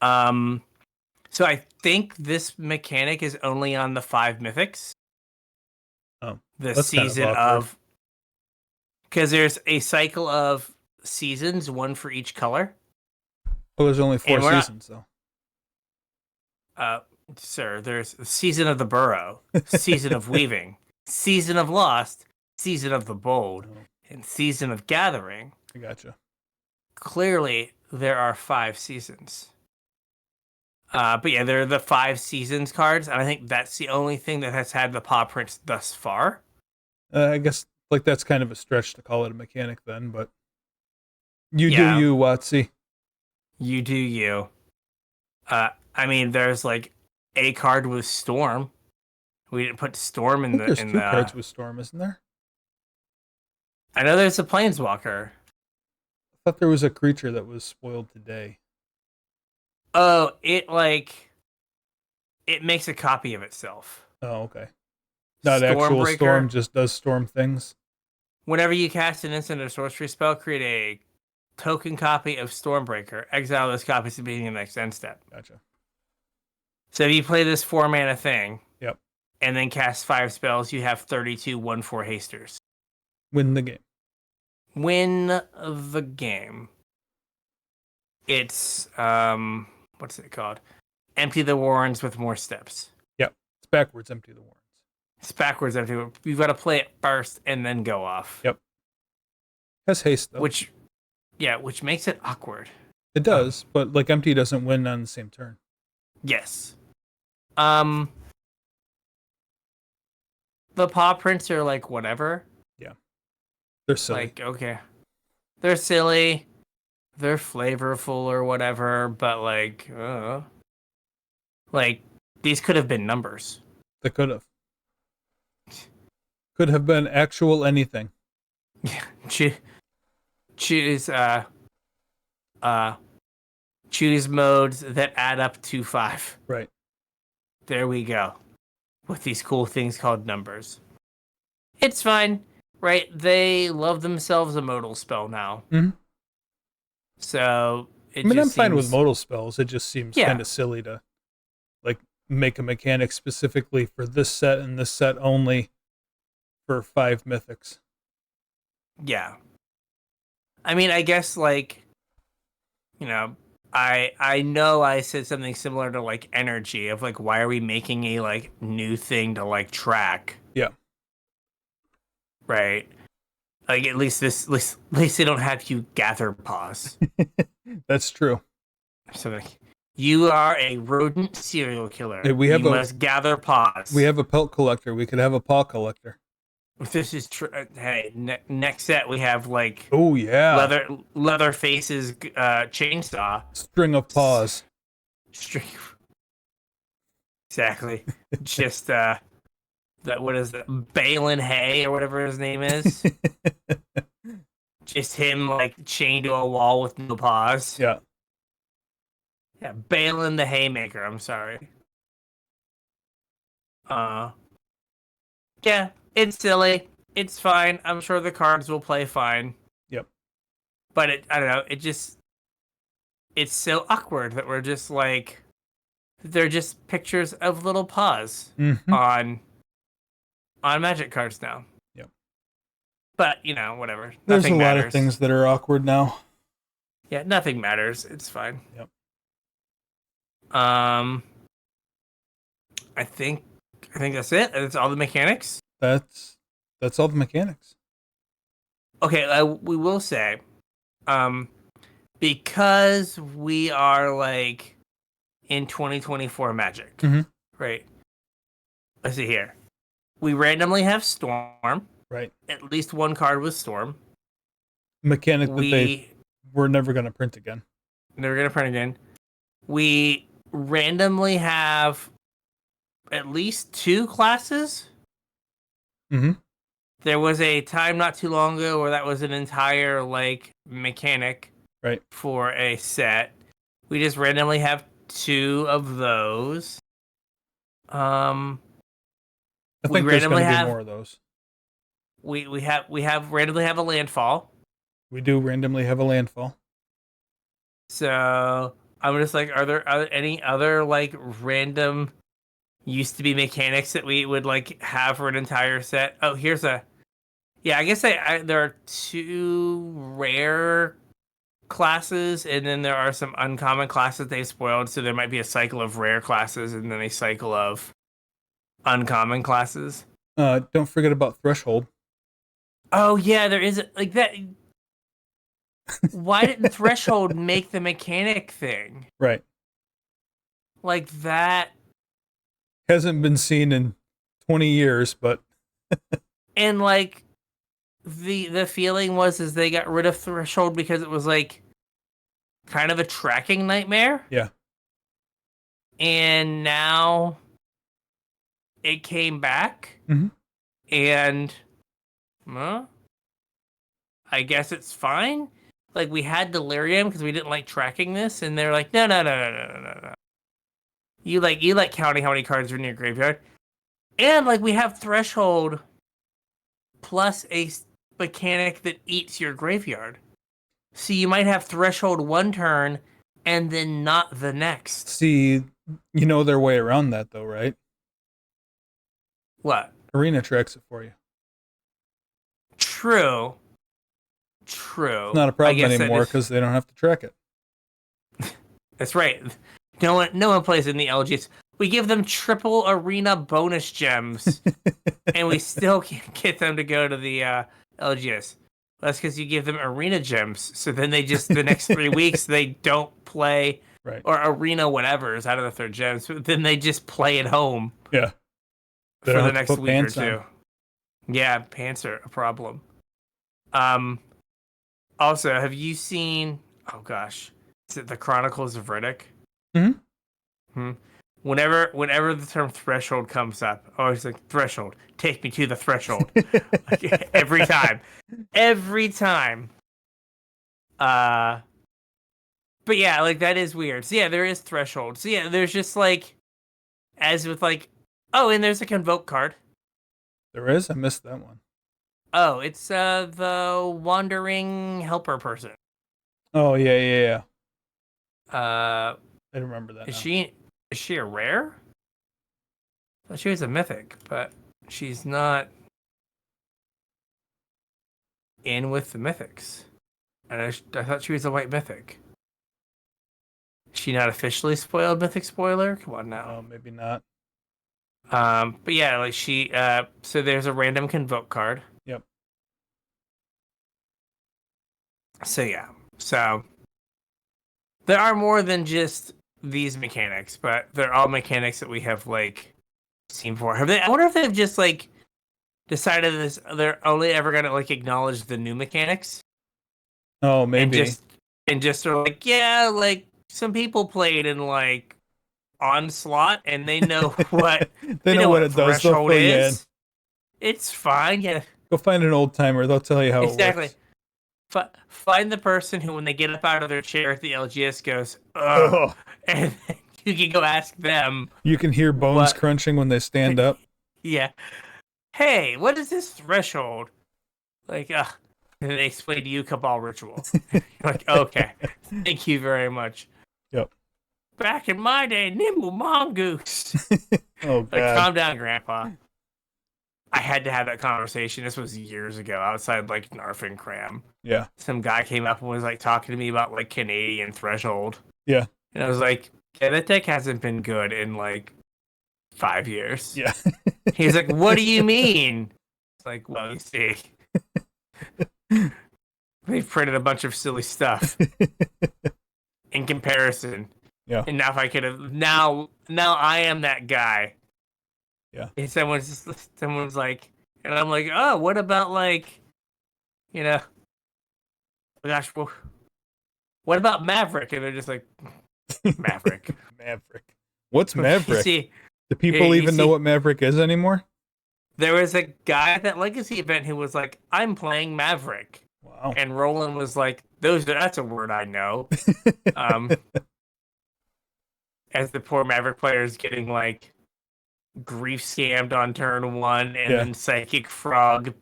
So I think this mechanic is only on the 5 mythics. Oh, the season of, because there's a cycle of seasons, 1 for each color. Oh, there's only 4 seasons though. Sir, there's season of the burrow, season of weaving, season of lost, season of the bold, and season of gathering. I gotcha. Clearly, there are 5 seasons. But yeah, there are the 5 seasons cards, and I think that's the only thing that has had the paw prints thus far. I guess like that's kind of a stretch to call it a mechanic then, but you do you, Watsy. You do you. I mean, there's like a card with Storm. We didn't put Storm in there's 2 cards with Storm, isn't there? I know there's a Planeswalker. I thought there was a creature that was spoiled today. Oh, it makes a copy of itself. Oh, okay. Not actual Storm, just does Storm things. Whenever you cast an instant or sorcery spell, create a token copy of Stormbreaker. Exile those copies to beginning of the next end step. Gotcha. So if you play this 4 mana thing, yep, and then cast 5 spells, you have 32 1/4 hasters. Win the game. Win the game. It's what's it called? Empty the warrens with more steps. Yep. It's backwards, empty the warrens. It's backwards, empty. You've got to play it first and then go off. Yep. Has haste though. Which makes it awkward. It does, but like empty doesn't win on the same turn. Yes. The paw prints are like whatever. Yeah. They're silly. Like, okay. They're silly. They're flavorful or whatever, but like these could have been numbers. They could have. Could have been actual anything. Yeah. Choose modes that add up to 5. Right. There we go. With these cool things called numbers. It's fine, right? They love themselves a modal spell now. Mm-hmm. So I'm fine with modal spells. It just seems kind of silly to like make a mechanic specifically for this set and this set only for 5 mythics. Yeah. I mean, I guess like, I know I said something similar to like energy of like, why are we making a like new thing to like track? Yeah. Right. Like at least they don't have you gather paws. That's true. So like, you are a rodent serial killer. Hey, you must gather paws. We have a pelt collector. We could have a paw collector. If this is true, hey, next set we have like leather faces chainsaw string of paws. Exactly. Just that what is it? Balin Hay or whatever his name is. Just him like chained to a wall with no paws. Yeah. Yeah, Balin the Haymaker. I'm sorry. Yeah, it's silly. It's fine. I'm sure the cards will play fine. Yep. But I don't know. It's so awkward that we're just like, they're just pictures of little paws on Magic cards now. Yep. But whatever. There's nothing a matters. lot of things that are awkward now. Yeah, nothing matters. It's fine. Yep. I think that's it. That's all the mechanics. That's all the mechanics. Okay, we will say Because we are like in 2024 Magic, Mhm. right? Let's see here. We randomly have Storm. Right. At least one card with Storm. Mechanic that we're never going to print again. Never gonna print again. We randomly have at least 2 classes. Mm-hmm. There was a time not too long ago where that was an entire like mechanic Right. for a set. We just randomly have 2 of those. I think there's going to be more of those. We randomly have a landfall. We do randomly have a landfall. So I'm just like, are there any other like random used to be mechanics that we would like have for an entire set? Oh, here's a. Yeah, I guess there are 2 rare classes, and then there are some uncommon classes they've spoiled. So there might be a cycle of rare classes, and then a cycle of uncommon classes. Don't forget about Threshold. Oh yeah, there is like that. Why didn't Threshold make the mechanic thing? Right. Like that hasn't been seen in 20 years, but and like the feeling was is they got rid of Threshold because it was like kind of a tracking nightmare. Yeah. And now it came back. Mm-hmm. And I guess it's fine. Like we had Delirium because we didn't like tracking this, and they're like, no. You like counting how many cards are in your graveyard, and like we have Threshold plus a mechanic that eats your graveyard, so you might have Threshold one turn and then not the next. See, you know their way around that though, right? What? Arena tracks it for you. True. It's not a problem anymore because they don't have to track it. That's right. No one plays in the LGS. We give them triple arena bonus gems, and we still can't get them to go to the LGS. That's because you give them arena gems. So then they just the next 3 weeks they don't play, right? Or arena whatever is out of the 3rd gems. So then they just play at home. Yeah. For the next week or 2. Yeah, pants are a problem. Also, have you seen? Oh gosh, is it the Chronicles of Riddick? Mm-hmm. Whenever the term threshold comes up, I always like threshold. Take me to the threshold. Like, every time. But yeah, like that is weird. So yeah, there is threshold. So yeah, there's just like, as with like, oh, and there's a convoke card. There is. I missed that one. Oh, it's the wandering helper person. Oh yeah. I remember that. Is she a rare? I thought she was a mythic, but she's not in with the mythics. And I thought she was a white mythic. Is she not officially spoiled mythic spoiler? Come on now. Oh, maybe not. But yeah, like she so there's a random convoke card. Yep. So yeah. So there are more than just these mechanics, but they're all mechanics that we have like seen before. I wonder if they've just like decided this they're only ever gonna like acknowledge the new mechanics. Oh, maybe. And just are like, yeah, like some people played in like Onslaught and they know what they know what it does. Threshold is. It's fine, yeah. Go find an old timer. They'll tell you how it works. Find the person who, when they get up out of their chair at the LGS, goes, ugh. And you can go ask them. You can hear bones crunching when they stand up. Yeah. Hey, what is this threshold? Like, and they explain to you Cabal Ritual. You're like, okay, thank you very much. Yep. Back in my day, Nimble Mongoose. Oh, God. Like, calm down, Grandpa. I had to have that conversation. This was years ago, outside like Narf and Cram. Yeah. Some guy came up and was like talking to me about like Canadian Threshold. Yeah. And I was like, yeah, that deck hasn't been good in like 5 years. Yeah. He's like, what do you mean? It's like, well, you see. They've printed a bunch of silly stuff in comparison. Yeah. And now if I could have now I am that guy. Yeah. And someone's like, and I'm like, oh, what about like, you know, oh gosh, well, what about Maverick? And they're just like, Maverick. Maverick. What's You Maverick? see, Do people you even know see- what Maverick is anymore? there was a guy at that Legacy event who was like, I'm playing Maverick. Wow. And Roland was like, that's a word I know. As the poor Maverick player is getting like grief scammed on turn 1 and then Psychic Frog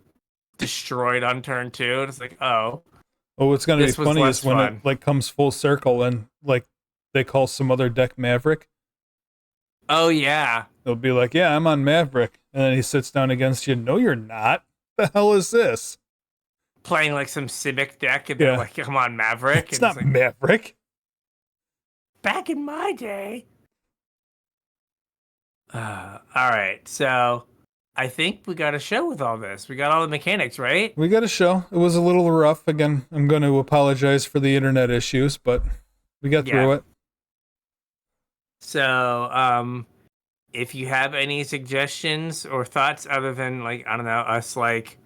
destroyed on turn 2. And it's like, oh. Well, what's going to be This was funny less is when fun. it like comes full circle and like they call some other deck Maverick. Oh yeah. They'll be like, yeah, I'm on Maverick. And then he sits down against you. No, you're not. The hell is this? Playing like some Civic deck and they're like, come on, Maverick. It's and not like, Maverick. back in my day. All right. So I think we got a show with all this. We got all the mechanics, right? We got a show. It was a little rough. Again, I'm going to apologize for the internet issues, but we got through it. So, if you have any suggestions or thoughts other than like, I don't know, us like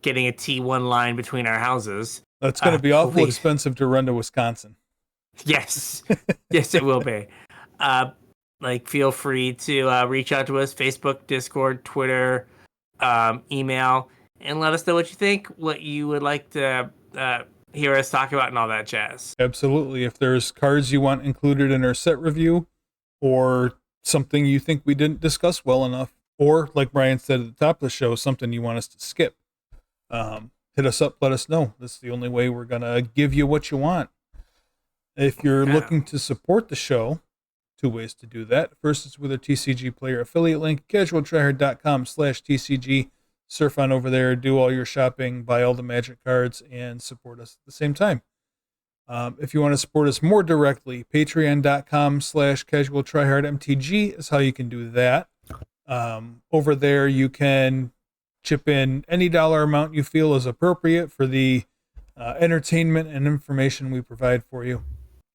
getting a T1 line between our houses. That's going to be awful please. expensive to run to Wisconsin. Yes. Yes, it will be. Like, feel free to reach out to us, Facebook, Discord, Twitter, email, and let us know what you think, what you would like to hear us talk about and all that jazz. Absolutely. If there's cards you want included in our set review or something you think we didn't discuss well enough, or like Brian said at the top of the show, something you want us to skip, hit us up, let us know. This is the only way we're going to give you what you want. If you're looking to support the show, 2 ways to do that. First is with a TCG player affiliate link, CasualTryHard.com/TCG. Surf on over there, do all your shopping, buy all the Magic cards, and support us at the same time. If you want to support us more directly, Patreon.com/CasualTryHardMTG is how you can do that. Over there, you can chip in any dollar amount you feel is appropriate for the entertainment and information we provide for you.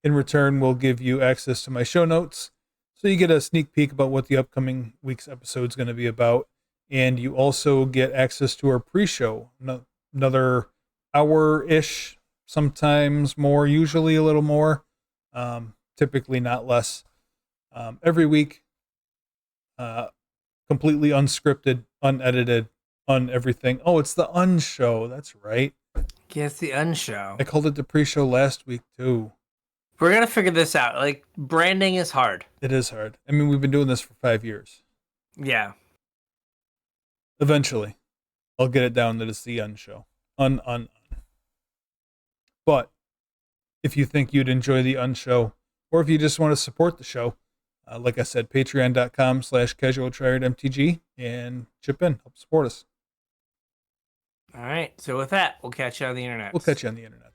In return, we'll give you access to my show notes, so you get a sneak peek about what the upcoming week's episode is going to be about. And you also get access to our pre-show, another hour-ish, sometimes more, usually a little more, typically not less. Every week, completely unscripted, unedited, everything. Oh, it's the unshow. That's right. Yeah, it's the unshow. I called it the pre-show last week, too. We're going to figure this out. Like, branding is hard. It is hard. I mean, we've been doing this for 5 years. Yeah. Eventually, I'll get it down that it's the unshow. Un. But if you think you'd enjoy the unshow, or if you just want to support the show, like I said, Patreon.com/CasualTryHardMTG, and chip in, help support us. All right. So with that, we'll catch you on the internet. We'll catch you on the internet.